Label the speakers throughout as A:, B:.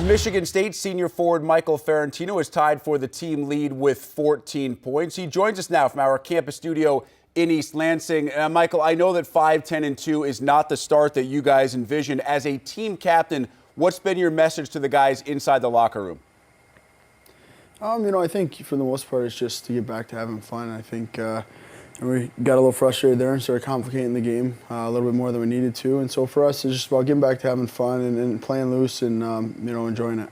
A: Michigan State senior forward Michael Ferrantino is tied for the team lead with 14 points. He joins us now from our campus studio in East Lansing. Michael, I know that 5-10-2 is not the start that you guys envisioned. As a team captain, what's been your message to the guys inside the locker room?
B: I think for the most part it's just to get back to having fun. I think we got a little frustrated there and started complicating the game a little bit more than we needed to. And so for us, it's just about getting back to having fun and playing loose and enjoying it.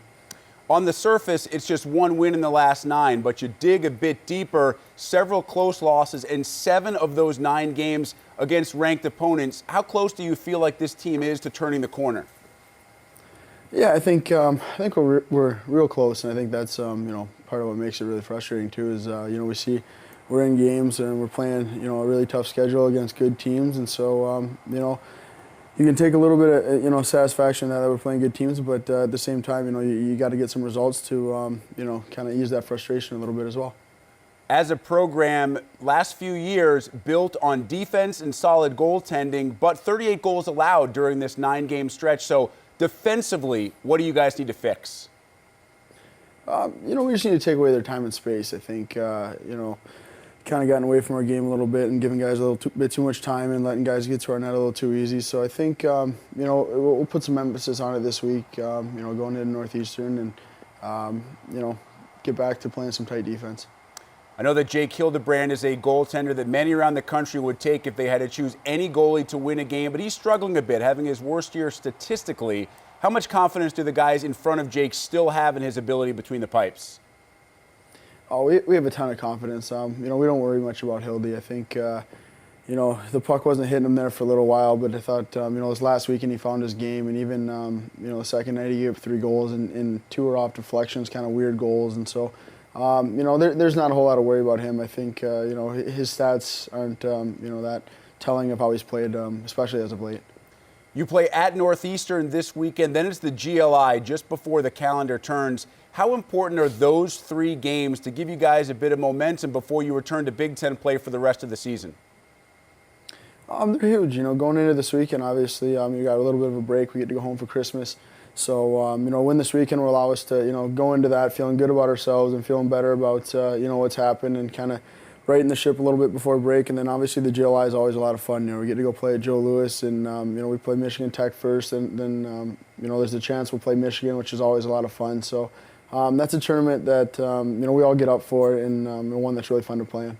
A: On the surface, it's just one win in the last 9, but you dig a bit deeper, several close losses, and 7 of those 9 games against ranked opponents. How close do you feel like this team is to turning the corner?
B: Yeah, I think we're real close, and I think that's part of what makes it really frustrating too. Is we see we're in games and we're playing a really tough schedule against good teams, and so you can take a little bit of satisfaction that we're playing good teams, but at the same time you got to get some results to kind of ease that frustration a little bit as well.
A: As a program, last few years built on defense and solid goaltending, but 38 goals allowed during this 9-game stretch. So defensively, what do you guys need to fix? We just need to take away their time and space. I think, kind of gotten away from our game a little bit and giving guys a little bit too much time and letting guys get to our net a little too easy. So I think, we'll put some emphasis on it this week, going into Northeastern and, get back to playing some tight defense. I know that Jake Hildebrand is a goaltender that many around the country would take if they had to choose any goalie to win a game, but he's struggling a bit, having his worst year statistically. How much confidence do the guys in front of Jake still have in his ability between the pipes?
B: Oh, we have a ton of confidence. We don't worry much about Hildy. I think, the puck wasn't hitting him there for a little while, but I thought, this last weekend he found his game, and even, the second night he gave up 3 goals, and 2 were off deflections, kind of weird goals, and so, there's not a whole lot of worry about him. I think, his stats aren't, that telling of how he's played, especially as of late.
A: You play at Northeastern this weekend, then it's the GLI just before the calendar turns. How important are those 3 games to give you guys a bit of momentum before you return to Big Ten play for the rest of the season?
B: They're huge. Going into this weekend, obviously, you got a little bit of a break. We get to go home for Christmas. So, win this weekend will allow us to, go into that feeling good about ourselves and feeling better about, what's happened and kind of righting the ship a little bit before break. And then obviously the GLI is always a lot of fun. We get to go play at Joe Louis, and we play Michigan Tech first, and then there's a chance we'll play Michigan, which is always a lot of fun. So that's a tournament that we all get up for, and one that's really fun to play in.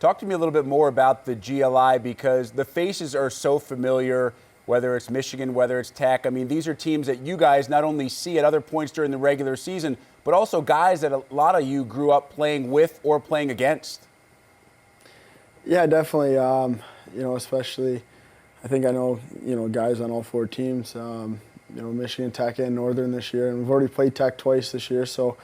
A: Talk to me a little bit more about the GLI, because the faces are so familiar, whether it's Michigan, whether it's Tech. I mean, these are teams that you guys not only see at other points during the regular season, but also guys that a lot of you grew up playing with or playing against.
B: Yeah, definitely. Especially, I think I know, guys on all 4 teams. Michigan, Tech, and Northern this year, and we've already played Tech twice this year. So,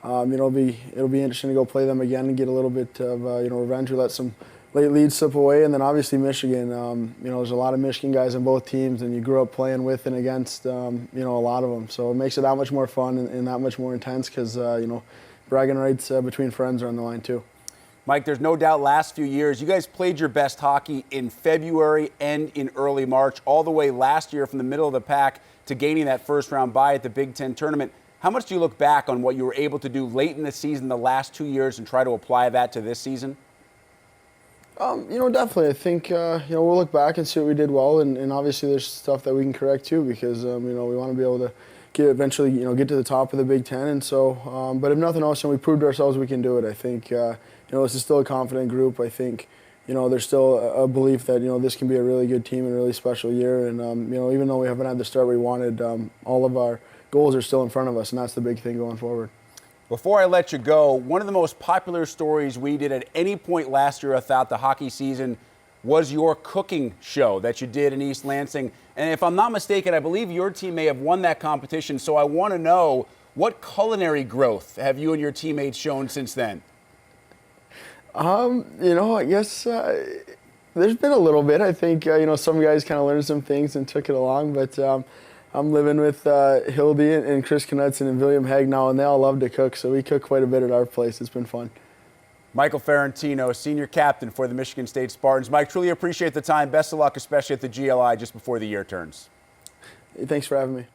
B: it'll be interesting to go play them again and get a little bit of revenge. We let some late leads slip away, and then obviously Michigan. There's a lot of Michigan guys on both teams, and you grew up playing with and against, a lot of them. So it makes it that much more fun and that much more intense because bragging rights between friends are on the line too.
A: Mike, there's no doubt last few years, you guys played your best hockey in February and in early March, all the way last year from the middle of the pack to gaining that first-round bye at the Big Ten tournament. How much do you look back on what you were able to do late in the season the last 2 years and try to apply that to this season?
B: Definitely. I think, we'll look back and see what we did well, and obviously there's stuff that we can correct too, because, we want to be able to eventually get to the top of the Big Ten, and so, but if nothing else, we proved ourselves we can do it. I think, this is still a confident group. I think, there's still a belief that, this can be a really good team and a really special year, and, even though we haven't had the start we wanted, all of our goals are still in front of us, and that's the big thing going forward.
A: Before I let you go, one of the most popular stories we did at any point last year throughout the hockey season was your cooking show that you did in East Lansing. And if I'm not mistaken, I believe your team may have won that competition. So I want to know, what culinary growth have you and your teammates shown since then?
B: I guess there's been a little bit. I think, some guys kind of learned some things and took it along. But I'm living with Hildy and Chris Knudsen and William Haig now, and they all love to cook. So we cook quite a bit at our place. It's been fun.
A: Michael Ferrantino, senior captain for the Michigan State Spartans. Mike, truly appreciate the time. Best of luck, especially at the GLI just before the year turns.
B: Thanks for having me.